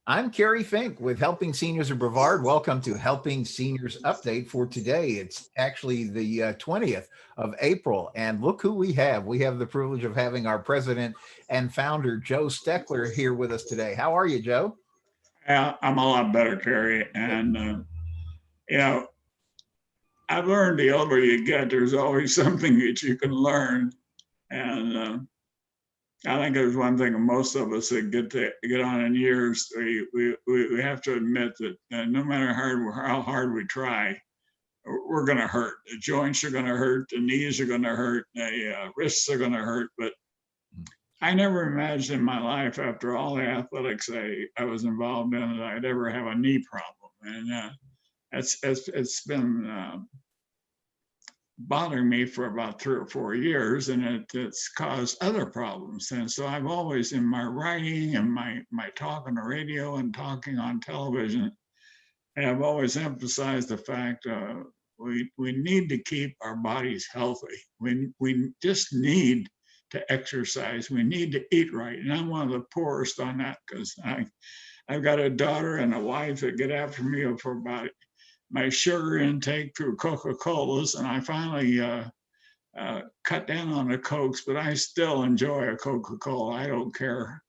I'm Kerry Fink with Helping Seniors of Brevard. Welcome to Helping Seniors Update for today. It's actually the 20th of April, and look who we have. We have the privilege of having our president and founder, Joe Steckler, here with us today. How are you, Joe? I'm a lot better, Kerry. And, you know, I've learned the older you get, there's always something that you can learn. And I think there's one thing most of us that get on in years, we have to admit that no matter how hard we try, we're going to hurt. The joints are going to hurt, the knees are going to hurt, the wrists are going to hurt. But I never imagined in my life, after all the athletics I was involved in, that I'd ever have a knee problem. And it's been bothering me for about 3 or 4 years, and it's caused other problems. And so I've always, in my writing and my talk on the radio and talking on television, I've always emphasized the fact we need to keep our bodies healthy. We just need to exercise. We need to eat right. And I'm one of the poorest on that because I've got a daughter and a wife that get after me for about my sugar intake through Coca-Colas. And I finally cut down on the Cokes, but I still enjoy a Coca-Cola. I don't care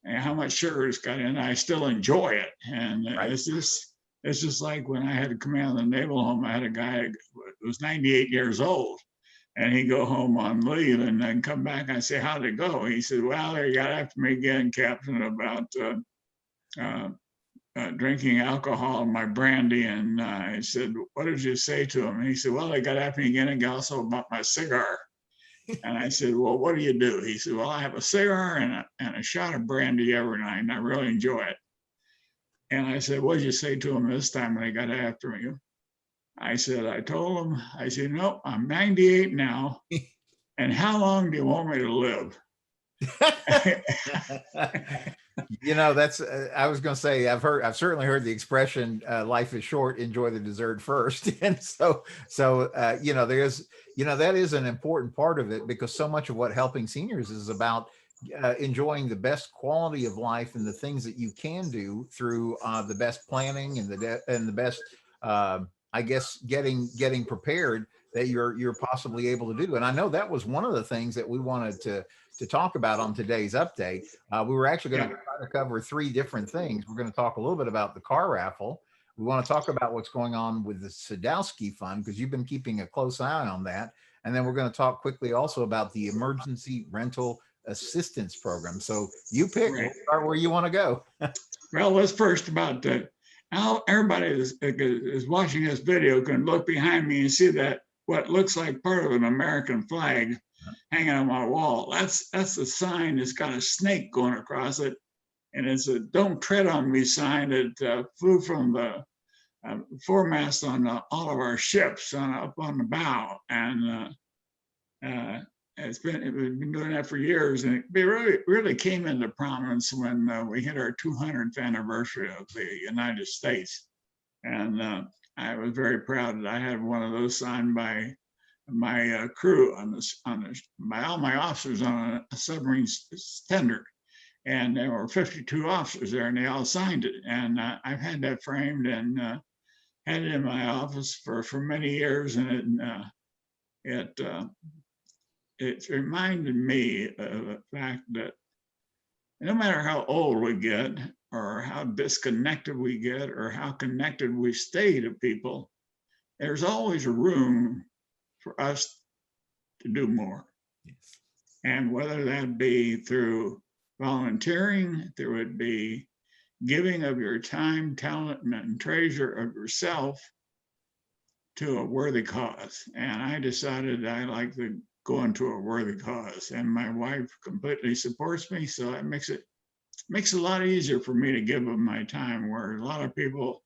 how much sugar it's got in. I still enjoy it. And Right. it's just like when I had to command the naval home, I had a guy who was 98 years old. And he'd go home on leave and then come back. I say, how'd it go? He said, well, they got after me again, Captain, about drinking alcohol in my brandy. And I said, what did you say to him? And he said, well, they got after me again and also about my cigar. And I said, well, what do you do? He said, well, I have a cigar and a shot of brandy every night, and I really enjoy it. And I said, what did you say to him this time when they got after me? I said, I told him, I said, no, I'm 98 now. And how long do you want me to live? That's, I was going to say, I've certainly heard the expression, life is short, enjoy the dessert first. And that is an important part of it, because so much of what Helping Seniors is about enjoying the best quality of life and the things that you can do through the best planning and the best, I guess, getting prepared that you're possibly able to do. And I know that was one of the things that we wanted to talk about on today's update. We were actually going to try to cover 3 different things. We're going to talk a little bit about the car raffle. We want to talk about what's going on with the Sadowski Fund, because you've been keeping a close eye on that. And then we're going to talk quickly also about the emergency rental assistance program. So you pick. Right. We'll start where you want to go. Well, let's first about that. Now, everybody is watching this video can look behind me and see that what looks like part of an American flag hanging on my wall. That's the sign that's got a snake going across it. And it's a "Don't Tread on Me" sign that flew from the foremast on all of our ships up on the bow. And we've been doing that for years. And it really came into prominence when we hit our 200th anniversary of the United States. And I was very proud that I had one of those signed by my crew by all my officers on a submarine tender. And there were 52 officers there, and they all signed it. And I've had that framed and had it in my office for many years. And it reminded me of the fact that no matter how old we get, or how disconnected we get, or how connected we stay to people, there's always room for us to do more. Yes. And whether that be through volunteering, there would be giving of your time, talent, and treasure of yourself to a worthy cause. And I decided I like to go into a worthy cause, and my wife completely supports me, so that makes it a lot easier for me to give of my time, where a lot of people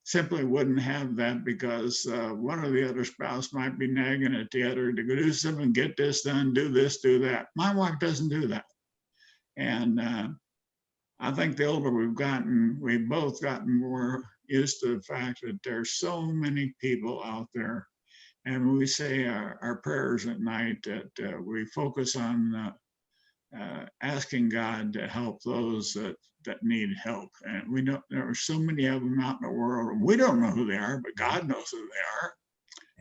simply wouldn't have that because one or the other spouse might be nagging at the other to go do something, get this done, do this, do that. My wife doesn't do that. And I think the older we've both gotten more used to the fact that there's so many people out there. And when we say our prayers at night, that we focus on asking God to help those that that need help. And we don't, there are so many of them out in the world. And we don't know who they are, but God knows who they are.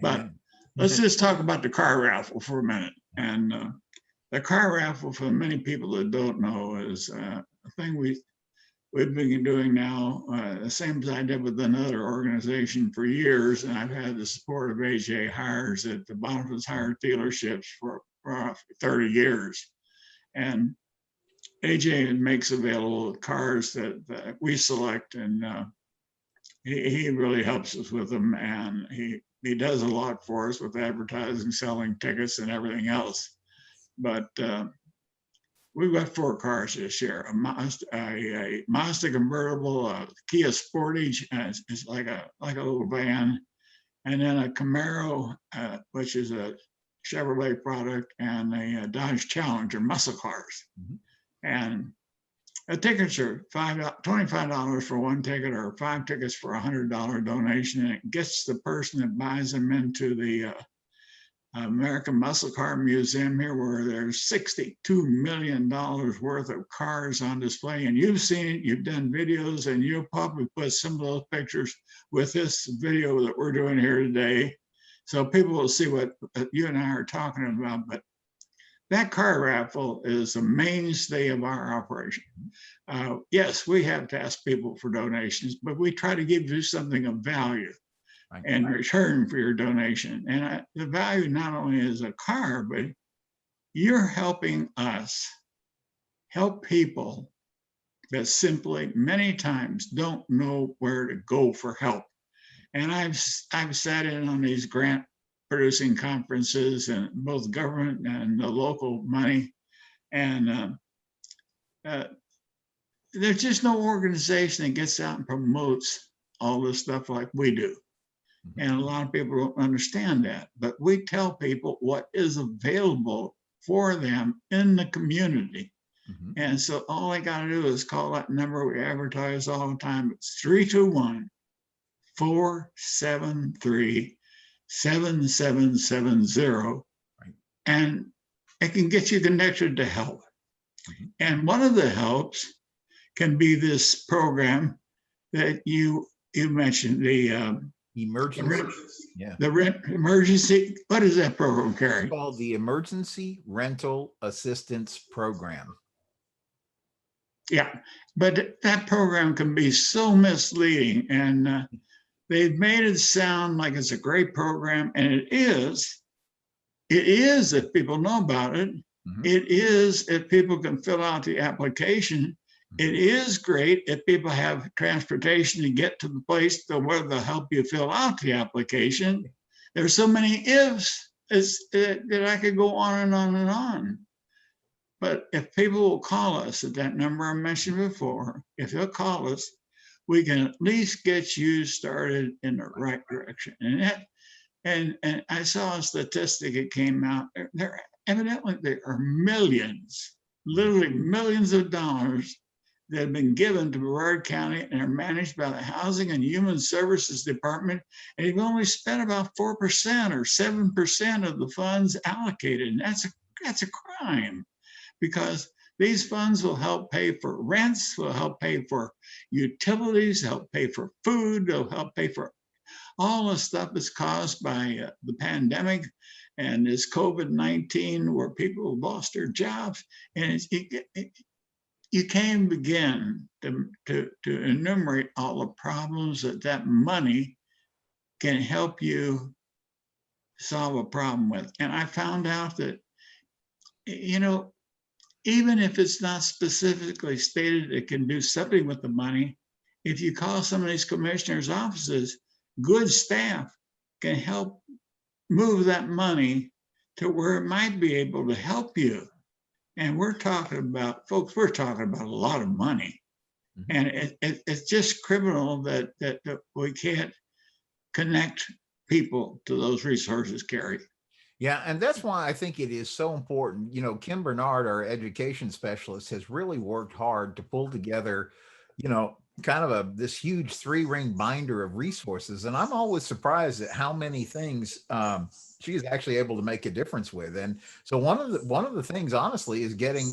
But let's just talk about the car raffle for a minute. And the car raffle, for many people that don't know, is a thing we've been doing now, the same as I did with another organization for years. And I've had the support of AJ Hires at the Boniface Hire dealerships for 30 years. And AJ makes available cars that we select, and he really helps us with them. And he does a lot for us with advertising, selling tickets, and everything else. But we've got 4 cars this year: a Mazda convertible, a Kia Sportage, it's like a little van, and then a Camaro, which is a Chevrolet product, and a Dodge Challenger muscle cars. Mm-hmm. And the tickets are $25 for one ticket, or 5 tickets for $100 donation, and it gets the person that buys them into the American Muscle Car Museum here, where there's $62 million worth of cars on display. And you've seen it, you've done videos, and you'll probably put some of those pictures with this video that we're doing here today, so people will see what you and I are talking about. But that car raffle is a mainstay of our operation. Yes, we have to ask people for donations, but we try to give you something of value in return for your donation. And the value not only is a car, but you're helping us help people that simply many times don't know where to go for help. And I've sat in on these grant producing conferences, and both government and the local money. And there's just no organization that gets out and promotes all this stuff like we do. Mm-hmm. And a lot of people don't understand that, but we tell people what is available for them in the community. Mm-hmm. And so all they got to do is call that number we advertise all the time. It's 321-473-7770, right, and it can get you connected to help. Mm-hmm. And one of the helps can be this program that you mentioned, the emergency. Emergency. What is that program, Kerry? It's called the Emergency Rental Assistance Program. Yeah, but that program can be so misleading, and they've made it sound like it's a great program, and it is. It is if people know about it. Mm-hmm. It is if people can fill out the application. Mm-hmm. It is great if people have transportation to get to the place where they'll help you fill out the application. There's so many ifs that I could go on and on and on. But if people will call us at that number I mentioned before, if they'll call us, we can at least get you started in the right direction. And I saw a statistic that came out. Evidently there are millions, literally millions of dollars that have been given to Brevard County and are managed by the Housing and Human Services Department, and they've only spent about 4% or 7% of the funds allocated. And that's a crime, because these funds will help pay for rents, will help pay for utilities, help pay for food, they'll help pay for all the stuff that's caused by the pandemic and this COVID-19, where people have lost their jobs. And you can't begin to enumerate all the problems that money can help you solve a problem with. And I found out that, even if it's not specifically stated it can do something with the money, if you call some of these commissioners' offices, good staff can help move that money to where it might be able to help you. And we're talking about, folks, a lot of money. Mm-hmm. And it's just criminal that we can't connect people to those resources, Kerry. Yeah, and that's why I think it is so important. Kim Bernard, our education specialist, has really worked hard to pull together, kind of this huge 3-ring binder of resources, and I'm always surprised at how many things she is actually able to make a difference with. And so one of the things, honestly, is getting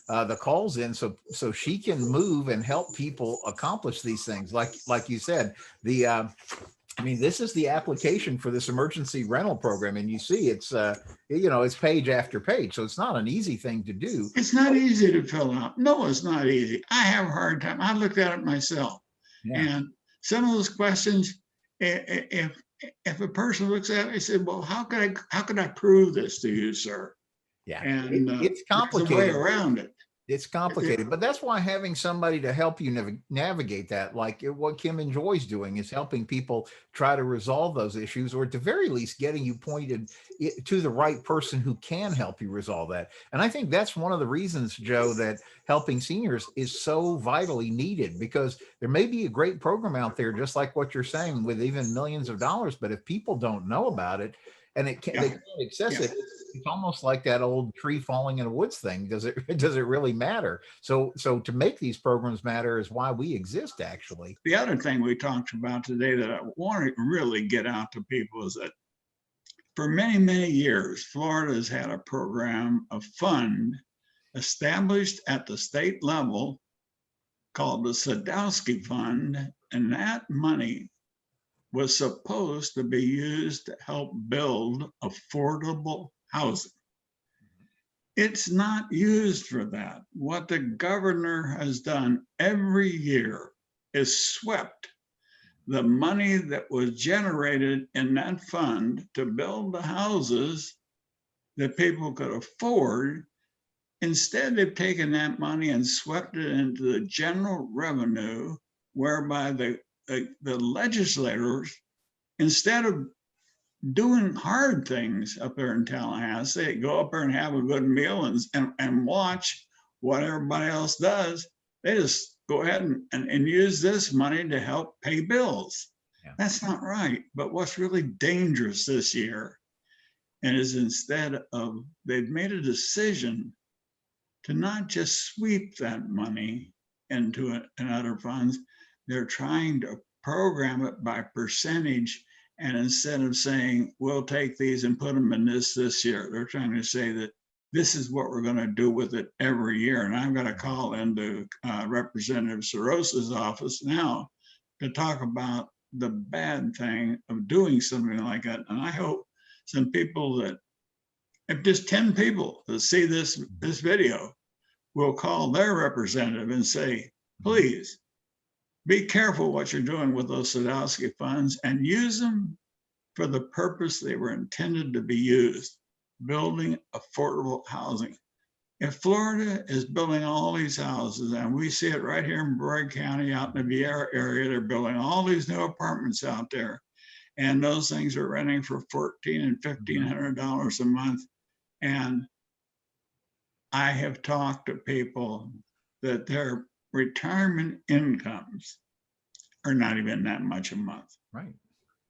the calls in, so she can move and help people accomplish these things. Like you said, the I mean, this is the application for this emergency rental program, and you see it's page after page, so it's not an easy thing to do. It's not easy to fill out. No, it's not easy. I have a hard time. I looked at it myself. Yeah. And some of those questions, if a person looks at it, they say, well, how could I prove this to you, sir? Yeah. And It's complicated. there's a way around it. It's complicated, but that's why having somebody to help you navigate that, like what Kim enjoys doing, is helping people try to resolve those issues, or at the very least getting you pointed to the right person who can help you resolve that. And I think that's one of the reasons, Joe, that Helping Seniors is so vitally needed, because there may be a great program out there, just like what you're saying, with even millions of dollars, but if people don't know about it, and they can't access it, it's almost like that old tree falling in the woods thing. Does it really matter? So to make these programs matter is why we exist, actually. The other thing we talked about today that I want to really get out to people is that for many, many years, Florida has had a program, a fund established at the state level called the Sadowski Fund, and that money was supposed to be used to help build affordable housing. It's not used for that. What the governor has done every year is swept the money that was generated in that fund to build the houses that people could afford. Instead, they've taken that money and swept it into the general revenue, whereby the legislators, instead of doing hard things up there in Tallahassee, they go up there and have a good meal and watch what everybody else does. They just go ahead and use this money to help pay bills. Yeah. That's not right. But what's really dangerous this year, and is instead of, they've made a decision to not just sweep that money into other funds, they're trying to program it by percentage. And instead of saying, we'll take these and put them in this year, they're trying to say that this is what we're going to do with it every year. And I'm going to call into Representative Soros's office now to talk about the bad thing of doing something like that. And I hope some people that, if just 10 people that see this video, will call their representative and say, please, be careful what you're doing with those Sadowski funds and use them for the purpose they were intended to be used, building affordable housing. If Florida is building all these houses, and we see it right here in Brevard County, out in the Viera area, they're building all these new apartments out there, and those things are renting for $1,400 and $1,500 a month. And I have talked to people that their retirement incomes are not even that much a month. Right.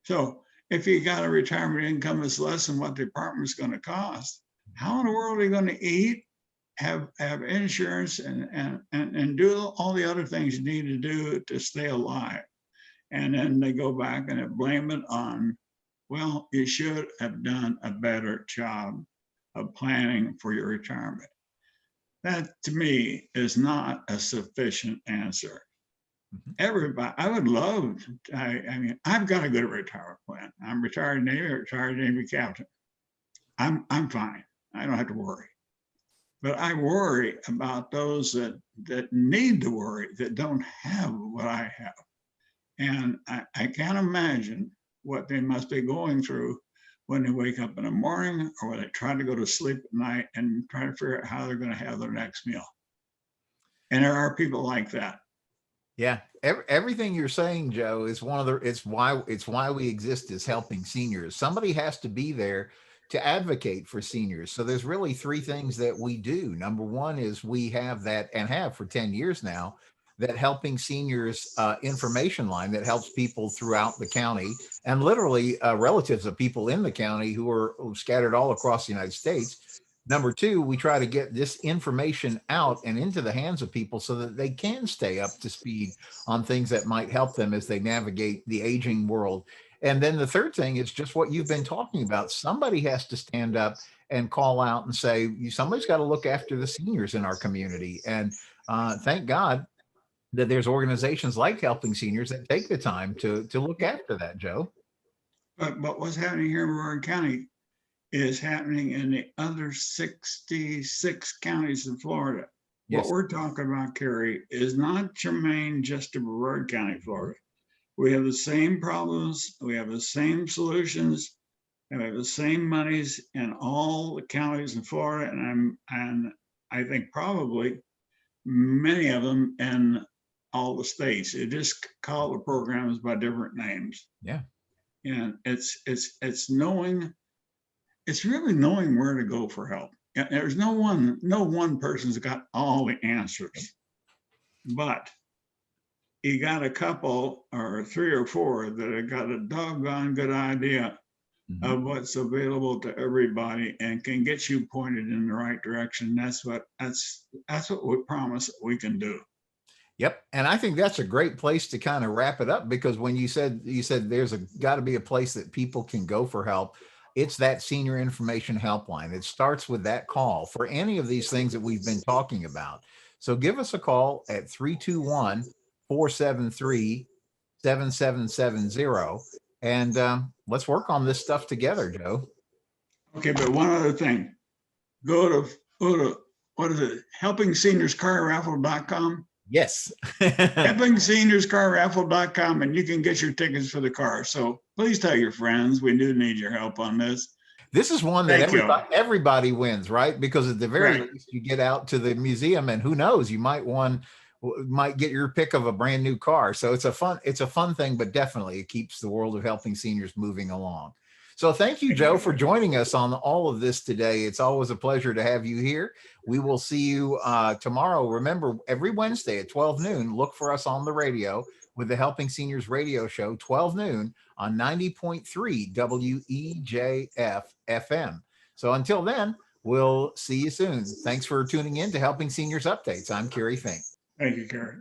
So if you got a retirement income that's less than what the apartment's going to cost, how in the world are you going to eat, have insurance, and do all the other things you need to do to stay alive? And then they go back and blame it on, well, you should have done a better job of planning for your retirement. That, to me, is not a sufficient answer. Everybody, I would love, I mean, I've got a good retirement plan. I'm retired Navy captain. I'm fine. I don't have to worry. But I worry about those that need to worry, that don't have what I have. And I can't imagine what they must be going through when they wake up in the morning, or when they try to go to sleep at night and try to figure out how they're going to have their next meal. And there are people like that. Yeah, everything you're saying, Joe, is it's why we exist as Helping Seniors. Somebody has to be there to advocate for seniors. So there's really 3 things that we do. Number one is we have that, and have for 10 years now, that Helping Seniors information line that helps people throughout the county, and literally relatives of people in the county who are scattered all across the United States, Number two, we try to get this information out and into the hands of people so that they can stay up to speed on things that might help them as they navigate the aging world. And then the third thing is just what you've been talking about. Somebody has to stand up and call out and say, somebody's got to look after the seniors in our community. And thank God that there's organizations like Helping Seniors that take the time to look after that, Joe. But what's happening here in Brevard County is happening in the other 66 counties in Florida. Yes. What we're talking about, Kerry, is not germane just to Brevard County, Florida. We have the same problems, we have the same solutions, and we have the same monies in all the counties in Florida, and I think probably many of them in all the states. They just call the programs by different names. Yeah. And it's knowing, it's really knowing where to go for help. There's no one person's got all the answers, but you got a couple or three or four that have got a doggone good idea of what's available to everybody and can get you pointed in the right direction. That's what we promise that we can do. Yep. And I think that's a great place to kind of wrap it up, because when you said there's got to be a place that people can go for help, it's that senior information helpline. It starts with that call for any of these things that we've been talking about. So give us a call at 321-473-7770. And let's work on this stuff together, Joe. Okay, but one other thing, go to what is it? HelpingSeniorsCarRaffle.com. Yes. HelpingSeniorsCarRaffle.com, and you can get your tickets for the car. So please tell your friends, we do need your help on this. This is one that everybody wins, right? Because at the very least, you get out to the museum, and who knows, you might get your pick of a brand new car. So it's a fun thing, but definitely it keeps the world of helping seniors moving along. So thank you, Joe, for joining us on all of this today. It's always a pleasure to have you here. We will see you tomorrow. Remember, every Wednesday at 12 noon, look for us on the radio with the Helping Seniors radio show, 12 noon on 90.3 WEJF FM. So until then, we'll see you soon. Thanks for tuning in to Helping Seniors Updates. I'm Kerry Fink. Thank you, Kerry.